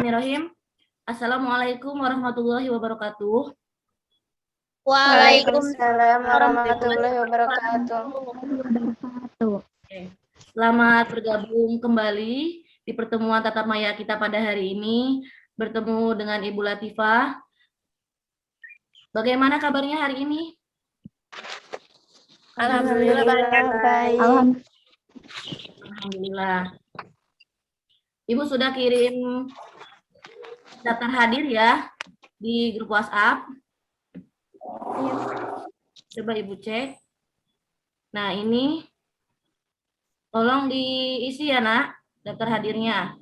Bismillahirrahmanirrahim. Assalamualaikum warahmatullahi wabarakatuh. Waalaikumsalam warahmatullahi wabarakatuh. Selamat bergabung kembali di pertemuan tatap maya kita pada hari ini. Bertemu dengan Ibu Latifah. Bagaimana kabarnya hari ini? Alhamdulillah baik. Alhamdulillah. Ibu sudah kirim daftar hadir ya di grup WhatsApp. Coba Ibu cek. Nah, ini tolong diisi ya, Nak, daftar hadirnya.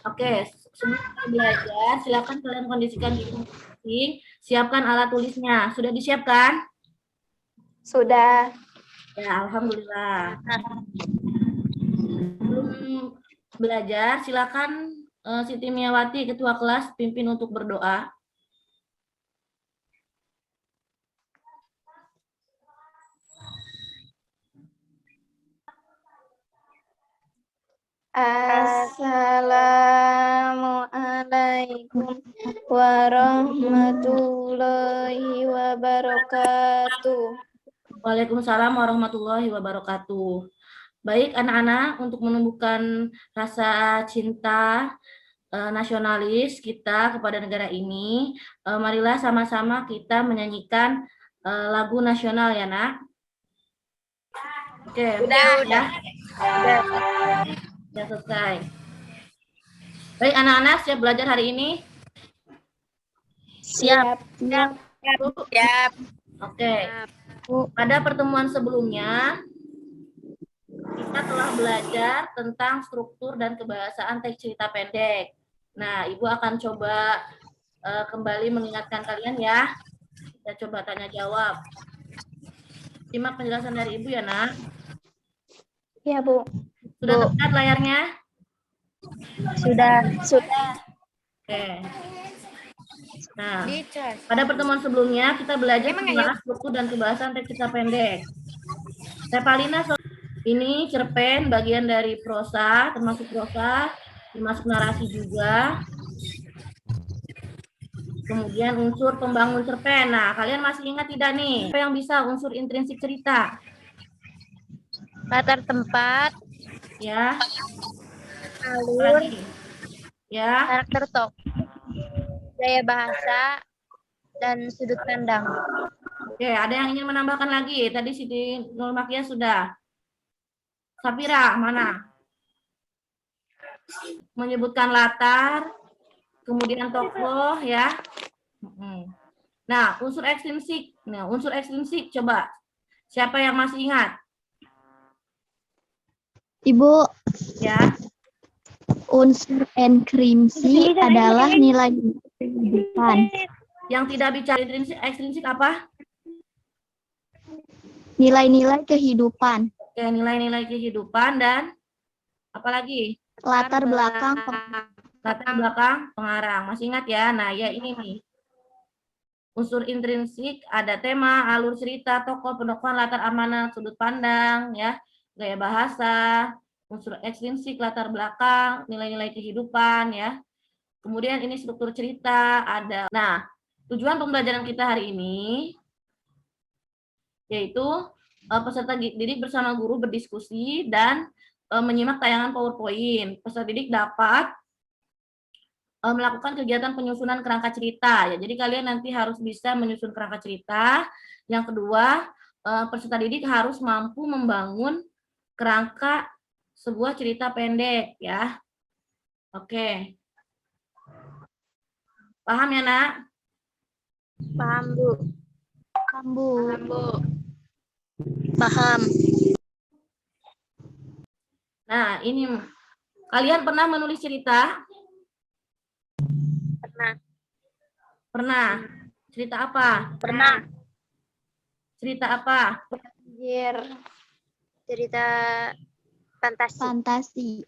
Oke, sebelum kita belajar, silakan kalian kondisikan diri masing-masing. Siapkan alat tulisnya. Sudah disiapkan? Sudah. Ya, alhamdulillah. Sebelum belajar, silakan Siti Miawati, Ketua Kelas, pimpin untuk berdoa. Assalamualaikum warahmatullahi wabarakatuh. Waalaikumsalam warahmatullahi wabarakatuh. Baik anak-anak, untuk menumbuhkan rasa cinta nasionalis kita kepada negara ini, marilah sama-sama kita menyanyikan lagu nasional ya, Nak. Oke, Udah. Sudah selesai. Baik anak-anak, siap belajar hari ini? Siap. Oke. Pada pertemuan sebelumnya, kita telah belajar tentang struktur dan kebahasaan teks cerita pendek. Nah, Ibu akan coba kembali mengingatkan kalian ya. Kita coba tanya jawab. Simak penjelasan dari Ibu ya, Nak. Ya, Bu. Sudah terlihat layarnya? Sudah. Oke. Nah, pada pertemuan sebelumnya kita belajar tentang struktur dan kebahasaan teks cerita pendek. Repalina, ini cerpen bagian dari prosa, termasuk narasi juga. Kemudian unsur pembangun cerpen. Nah, kalian masih ingat tidak nih? Apa yang bisa unsur intrinsik cerita? Latar tempat. Ya. Alur. Ya. Karakter tokoh. Gaya bahasa dan sudut pandang. Oke, ada yang ingin menambahkan lagi? Tadi Siti Nurmakia sudah. Safira, mana? Menyebutkan latar, kemudian tokoh ya. Nah, unsur ekstrinsik. Nah, unsur ekstrinsik coba. Siapa yang masih ingat? Ibu. Ya. Unsur intrinsik adalah nilai kehidupan. Yang tidak bicara ekstrinsik apa? Nilai-nilai kehidupan. Oke, nilai-nilai kehidupan dan apa lagi? Latar belakang pengarang. Masih ingat ya? Nah, ya ini nih. Unsur intrinsik ada tema, alur cerita, tokoh, pendokteran, latar amanat, sudut pandang, ya, gaya bahasa. Unsur ekstrinsik, latar belakang, nilai-nilai kehidupan, ya. Kemudian ini struktur cerita, ada. Nah, tujuan pembelajaran kita hari ini yaitu peserta didik bersama guru berdiskusi dan menyimak tayangan PowerPoint. Peserta didik dapat melakukan kegiatan penyusunan kerangka cerita. Ya, jadi kalian nanti harus bisa menyusun kerangka cerita. Yang kedua, peserta didik harus mampu membangun kerangka sebuah cerita pendek, ya. Oke. Paham ya, Nak? Paham, Bu. Paham. Nah, ini kalian pernah menulis cerita? Pernah. Cerita apa? Pernah. Cerita apa? Cerita fantasi.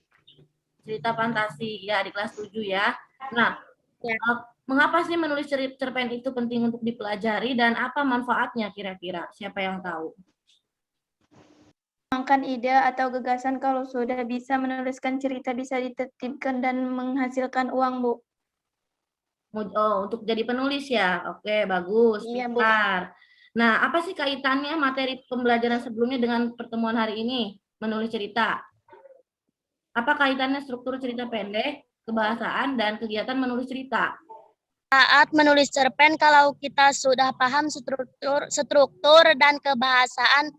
Cerita fantasi, ya, di kelas 7 ya. Nah, ya. Mengapa sih menulis cerpen itu penting untuk dipelajari dan apa manfaatnya kira-kira? Siapa yang tahu? mengembangkan ide atau gagasan kalau sudah bisa menuliskan cerita bisa ditertibkan dan menghasilkan uang, Bu. Oh, untuk jadi penulis ya. Oke, bagus. Iya, Bu. Pintar. Nah, apa sih kaitannya materi pembelajaran sebelumnya dengan pertemuan hari ini? Menulis cerita. Apa kaitannya struktur cerita pendek, kebahasaan, dan kegiatan menulis cerita? Saat menulis cerpen, kalau kita sudah paham struktur dan kebahasaan,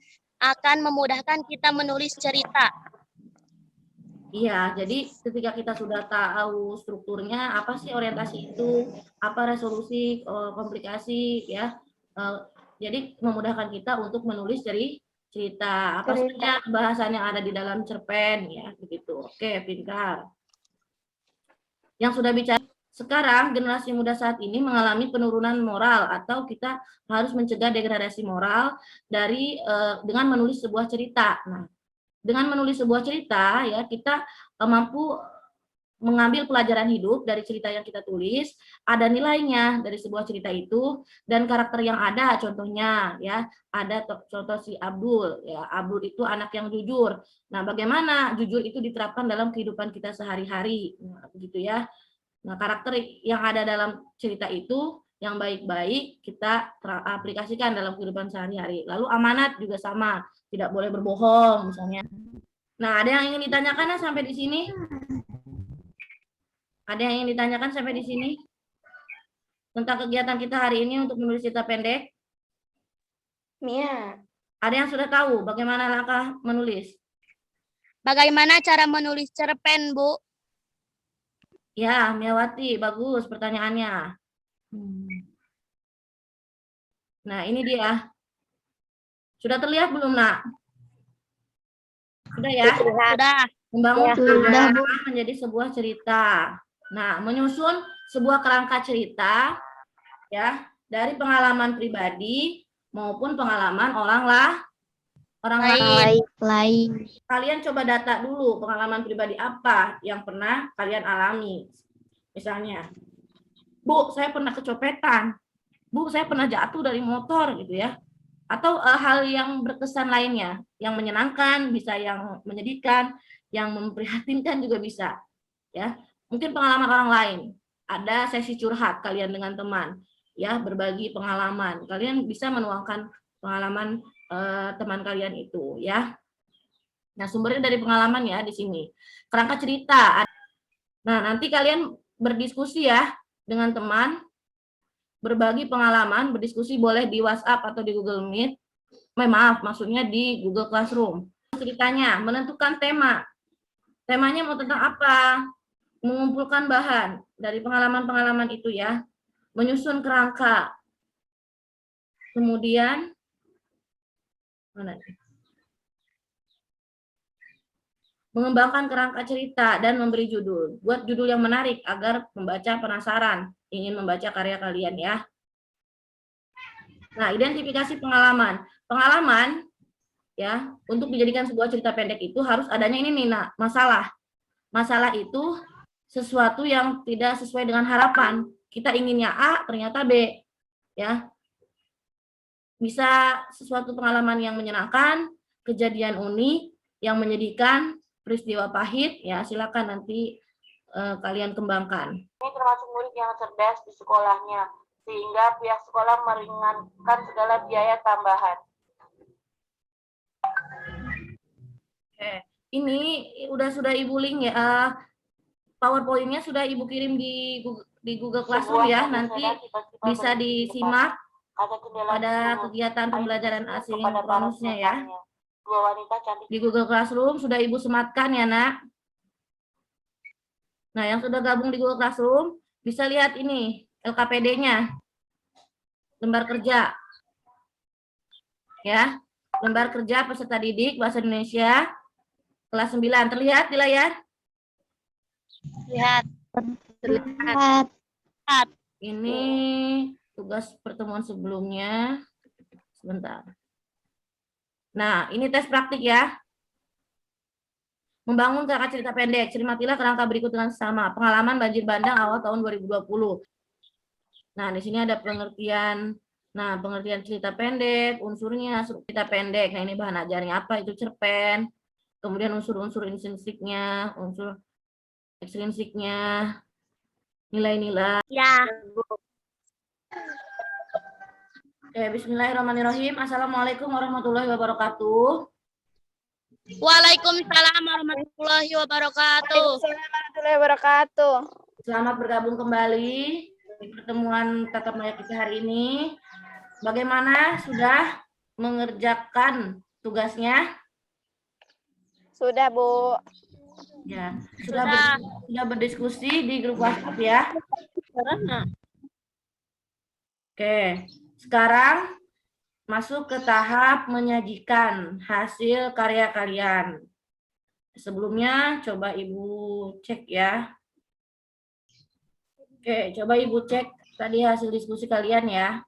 akan memudahkan kita menulis cerita. Iya, jadi ketika kita sudah tahu strukturnya, apa sih orientasi itu, apa resolusi, komplikasi, ya. Jadi memudahkan kita untuk menulis cerita. Apa saja bahasan yang ada di dalam cerpen, ya, begitu. Oke, pintar. Yang sudah bicara, sekarang generasi muda saat ini mengalami penurunan moral atau kita harus mencegah degradasi moral dengan menulis sebuah cerita. Nah, dengan menulis sebuah cerita ya kita mampu mengambil pelajaran hidup dari cerita yang kita tulis, ada nilainya dari sebuah cerita itu dan karakter yang ada, contohnya ya ada contoh si Abdul ya, Abdul itu anak yang jujur. Nah, bagaimana jujur itu diterapkan dalam kehidupan kita sehari-hari, nah, begitu ya. Nah, karakter yang ada dalam cerita itu yang baik-baik kita aplikasikan dalam kehidupan sehari-hari. Lalu amanat juga sama, tidak boleh berbohong misalnya. Nah, ada yang ingin ditanyakan sampai di sini? Ada yang ingin ditanyakan sampai di sini? Tentang kegiatan kita hari ini untuk menulis cerita pendek? Mia. Ada yang sudah tahu bagaimana langkah menulis? Bagaimana cara menulis cerpen, Bu? Ya, Miawati, bagus pertanyaannya. Nah, ini dia. Sudah terlihat belum, Nak? Sudah ya? Sudah. Membangun Sudah, Bu. menjadi sebuah cerita. Nah, menyusun sebuah kerangka cerita ya dari pengalaman pribadi maupun pengalaman orang Lain. Kalian coba data dulu pengalaman pribadi apa yang pernah kalian alami. Misalnya, Bu, saya pernah kecopetan. Bu, saya pernah jatuh dari motor gitu ya. Atau hal yang berkesan lainnya, yang menyenangkan, bisa yang menyedihkan, yang memprihatinkan juga bisa. Ya, mungkin pengalaman orang lain. Ada sesi curhat kalian dengan teman, ya, berbagi pengalaman. Kalian bisa menuangkan pengalaman teman kalian itu, ya. Nah, sumbernya dari pengalaman ya di sini. Kerangka cerita. Nah, nanti kalian berdiskusi ya dengan teman, berbagi pengalaman, berdiskusi boleh di WhatsApp atau di Google Meet. Maaf, maksudnya di Google Classroom. Ceritanya, menentukan tema. Temanya mau tentang apa? Mengumpulkan bahan dari pengalaman-pengalaman itu ya. Menyusun kerangka. Kemudian, mengembangkan kerangka cerita dan memberi judul. Buat judul yang menarik agar pembaca penasaran ingin membaca karya kalian ya. Nah, identifikasi pengalaman. Pengalaman ya, untuk dijadikan sebuah cerita pendek itu harus adanya ini nih, nah, masalah. Masalah itu sesuatu yang tidak sesuai dengan harapan. Kita inginnya A, ternyata B. Ya. Bisa sesuatu pengalaman yang menyenangkan, kejadian unik, yang menyedihkan, peristiwa pahit, ya silakan nanti kalian kembangkan. Ini termasuk murid yang cerdas di sekolahnya, sehingga pihak sekolah meringankan segala biaya tambahan. Oke, ini sudah Ibu link ya. PowerPoint-nya sudah Ibu kirim di Google Classroom ya. Nanti bisa disimak pada kegiatan pembelajaran asinkronusnya ya. Di Google Classroom sudah Ibu sematkan ya, Nak. Nah, yang sudah gabung di Google Classroom bisa lihat ini LKPD-nya. Lembar kerja. Ya. Lembar kerja peserta didik bahasa Indonesia kelas 9. Terlihat di layar? Lihat. Lihat. Ini tugas pertemuan sebelumnya. Sebentar. Nah, ini tes praktik ya. Membangun kerangka cerita pendek. Cermatilah kerangka berikut dengan sama. Pengalaman banjir bandang awal tahun 2020. Nah, di sini ada pengertian Nah, pengertian cerita pendek, unsurnya cerita pendek. Nah, ini bahan ajarnya apa itu cerpen. Kemudian unsur-unsur intrinsiknya, unsur ekstrinsiknya, nilai-nilai. Ya. Oke, bismillahirrahmanirrahim. Assalamualaikum warahmatullahi wabarakatuh. Waalaikumsalam warahmatullahi wabarakatuh. Waalaikumsalam warahmatullahi wabarakatuh. Selamat bergabung kembali di pertemuan tatap muka kita hari ini. Bagaimana sudah mengerjakan tugasnya? Sudah, Bu. Ya, Sudah. sudah berdiskusi di grup WhatsApp ya. Oke, sekarang masuk ke tahap menyajikan hasil karya kalian. Sebelumnya coba Ibu cek ya. Oke, coba Ibu cek tadi hasil diskusi kalian ya.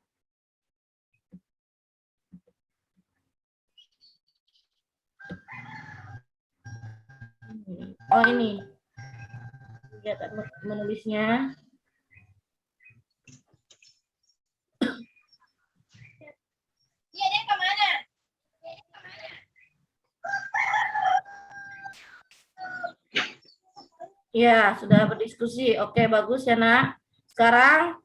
Oh ini, lihat menulisnya. Ya, sudah berdiskusi. Oke, bagus ya, Nak. Sekarang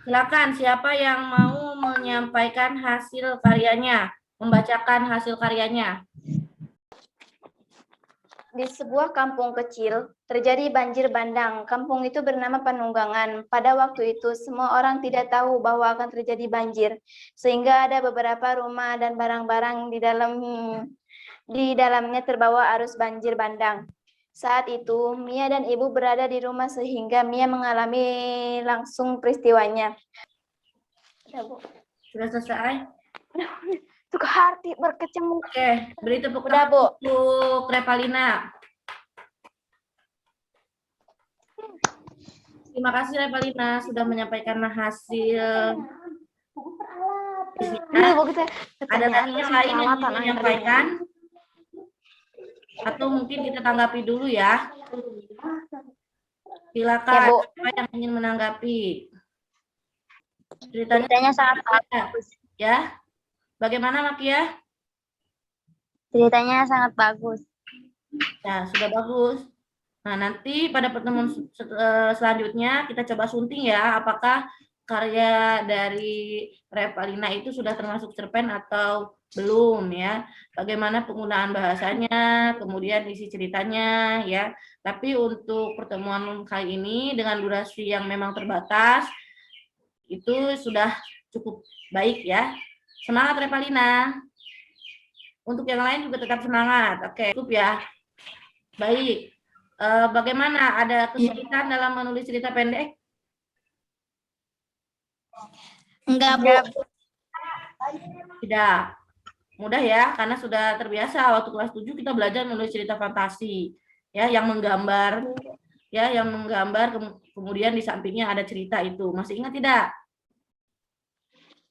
silakan siapa yang mau menyampaikan hasil karyanya, membacakan hasil karyanya. Di sebuah kampung kecil, terjadi banjir bandang. Kampung itu bernama Panunggangan. Pada waktu itu, semua orang tidak tahu bahwa akan terjadi banjir, sehingga ada beberapa rumah dan barang-barang di dalamnya terbawa arus banjir bandang. Saat itu, Mia dan Ibu berada di rumah sehingga Mia mengalami langsung peristiwanya. Sudah selesai? Suka hati berkecamuk. Oke, beri tepuk Udah, tangan Bu. untuk Revalina. Terima kasih Revalina sudah menyampaikan hasil. Ada lagi yang lain yang ingin menyampaikan? Atau mungkin kita tanggapi dulu ya. Silakan, Ya, Bu. siapa yang ingin menanggapi? Ceritanya sangat bagus. Ya. Bagaimana Makia? Ceritanya sangat bagus. Ya, sudah bagus. Nah, nanti pada pertemuan selanjutnya kita coba sunting ya, apakah karya dari Revalina itu sudah termasuk cerpen atau belum ya. Bagaimana penggunaan bahasanya, kemudian isi ceritanya ya. Tapi untuk pertemuan kali ini dengan durasi yang memang terbatas, itu sudah cukup baik ya. Semangat Revalina. Untuk yang lain juga tetap semangat. Oke, cukup ya. Baik. Bagaimana? Ada kesulitan dalam menulis cerita pendek? Enggak, Bu. Tidak. Mudah ya, karena sudah terbiasa waktu kelas 7 kita belajar menulis cerita fantasi. Ya, yang menggambar. Ya, yang menggambar kemudian di sampingnya ada cerita itu. Masih ingat tidak?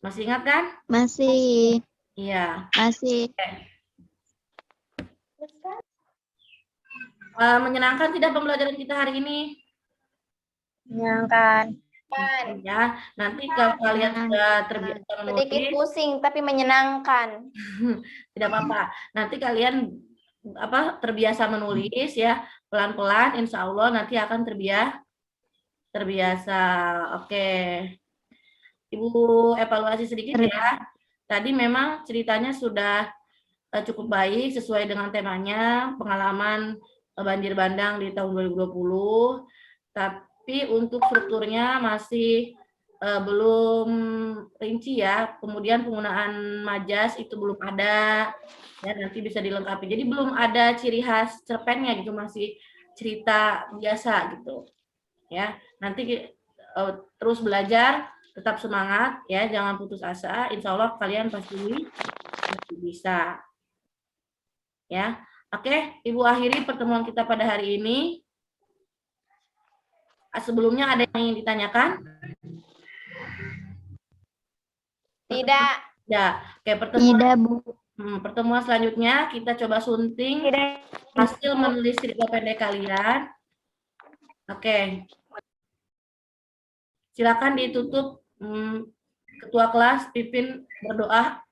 Masih ingat kan? Masih. Iya. Masih. Menyenangkan tidak pembelajaran kita hari ini? Menyenangkan. Ya, nanti kalau kalian sudah terbiasa Sedikit menulis, pusing tapi menyenangkan. tidak apa-apa. Nanti kalian terbiasa menulis ya, pelan-pelan insya Allah nanti akan terbiasa. Oke. Ibu evaluasi sedikit ya. Tadi memang ceritanya sudah cukup baik sesuai dengan temanya, pengalaman banjir bandang di tahun 2020. Tapi untuk strukturnya masih belum rinci ya. Kemudian penggunaan majas itu belum ada. Ya, nanti bisa dilengkapi. Jadi belum ada ciri khas cerpennya gitu, masih cerita biasa gitu. Ya, nanti terus belajar, tetap semangat ya, jangan putus asa. Insya Allah kalian pasti bisa. Ya, oke, Ibu akhiri pertemuan kita pada hari ini. Sebelumnya ada yang ingin ditanyakan? Tidak. Ya, oke, Tidak, Bu. pertemuan selanjutnya kita coba sunting hasil menulis cerita pendek kalian. Oke. Silakan ditutup Ketua kelas pimpin berdoa.